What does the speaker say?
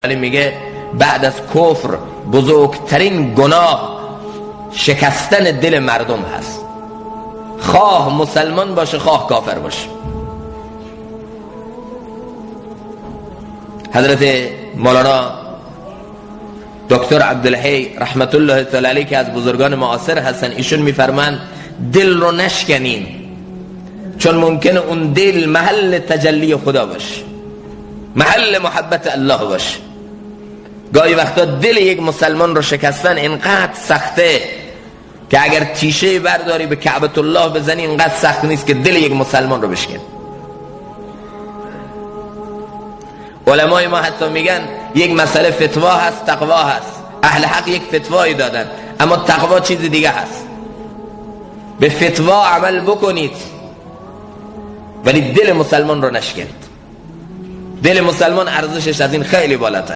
ولی میگه بعد از کفر بزرگترین گناه شکستن دل مردم هست، خواه مسلمان باشه خواه کافر باشه. حضرت مولانا دکتر عبدالحی رحمت الله تعالی علیه که از بزرگان معاصر هستن، ایشون میفرمند دل رو نشکنین، چون ممکنه اون دل محل تجلی خدا باشه، محل محبت الله باشه. گاهی وقتا دل یک مسلمان رو شکستن اینقدر سخته که اگر تیشه برداری به کعبة الله بزنی اینقدر سخت نیست که دل یک مسلمان رو بشکن. علمای ما حتی میگن یک مسئله فتوا هست، تقوا هست. اهل حق یک فتوایی دادن، اما تقوا چیز دیگه هست. به فتوا عمل بکنید ولی دل مسلمان رو نشکنید. دل مسلمان ارزشش از این خیلی بالاتر.